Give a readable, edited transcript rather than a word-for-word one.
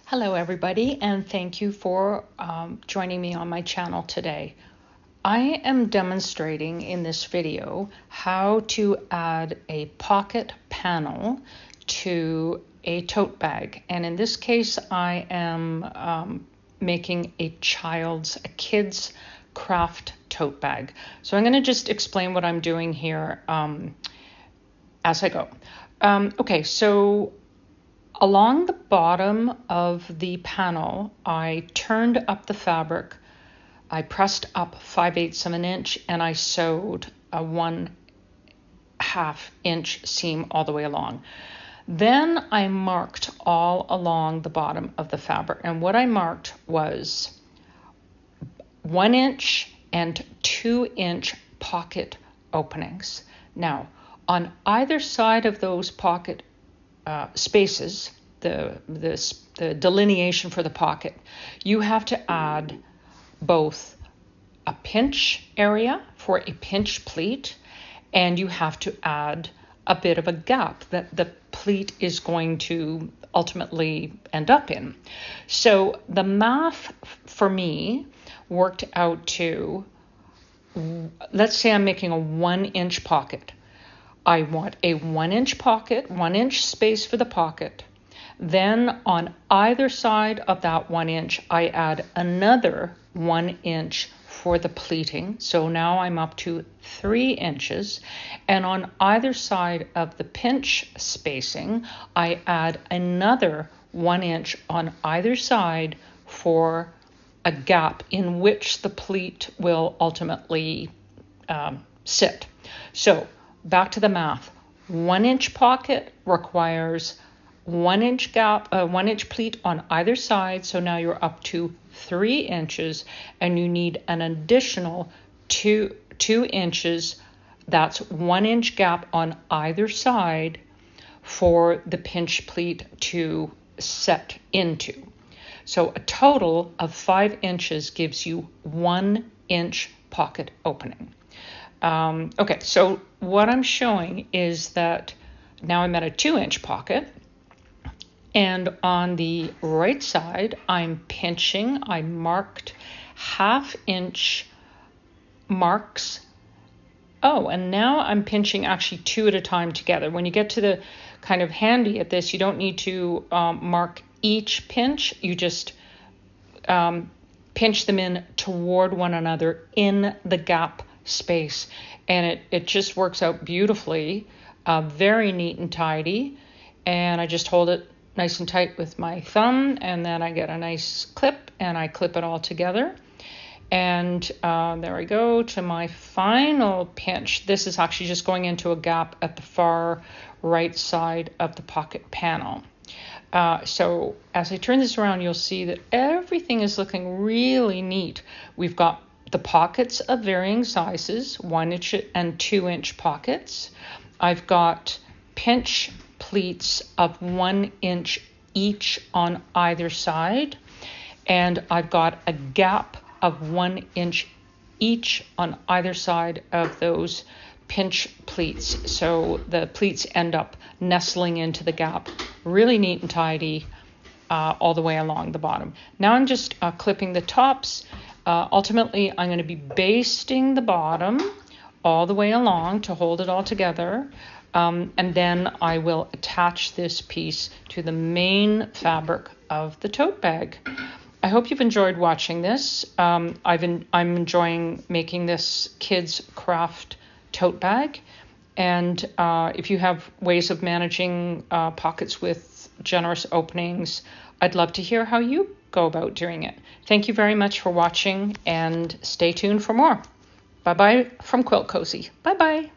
Hello everybody, and thank you for joining me on my channel today. I am demonstrating in this video how to add a pocket panel to a tote bag, and in this case I am making a kid's craft tote bag. So I'm going to just explain what I'm doing here as I go. Okay, so along the bottom of the panel, I turned up the fabric, I pressed up 5/8 of an inch, and I sewed a 1/2 inch seam all the way along. Then I marked all along the bottom of the fabric, and what I marked was 1 inch and 2 inch pocket openings. Now, on either side of those pocket spaces, the delineation for the pocket, you have to add both a pinch area for a pinch pleat, and you have to add a bit of a gap that the pleat is going to ultimately end up in. So the math for me worked out to, let's say I'm making a 1 inch pocket. I want a 1 inch pocket, 1 inch space for the pocket. Then on either side of that 1 inch, I add another 1 inch for the pleating. So now I'm up to 3 inches. And on either side of the pinch spacing, I add another 1 inch on either side for a gap in which the pleat will ultimately sit. So back to the math. 1 inch pocket requires 1 inch gap, 1 inch pleat on either side. So now you're up to 3 inches, and you need an additional two inches. That's 1 inch gap on either side for the pinch pleat to set into. So a total of 5 inches gives you 1 inch pocket opening. Okay, so what I'm showing is that now I'm at a 2 inch pocket, and on the right side I'm pinching. I marked 1/2 inch marks. Oh, and now I'm pinching actually 2 at a time together. When you get to the kind of handy at this, you don't need to mark each pinch. You just pinch them in toward one another in the gap space, and it just works out beautifully, very neat and tidy. And I just hold it nice and tight with my thumb, and then I get a nice clip and I clip it all together. And there I go to my final pinch. This is actually just going into a gap at the far right side of the pocket panel. So as I turn this around, you'll see that everything is looking really neat. We've got the pockets of varying sizes, 1 inch and 2 inch pockets. I've got pinch pleats of 1 inch each on either side, and I've got a gap of 1 inch each on either side of those pinch pleats. So the pleats end up nestling into the gap. Really neat and tidy all the way along the bottom. Now I'm just clipping the tops. Ultimately, I'm going to be basting the bottom all the way along to hold it all together. And then I will attach this piece to the main fabric of the tote bag. I hope you've enjoyed watching this. I'm enjoying making this kids craft tote bag. And if you have ways of managing pockets with generous openings, I'd love to hear how you go about doing it. Thank you very much for watching, and stay tuned for more. Bye-bye from Quilt Cozy. Bye-bye.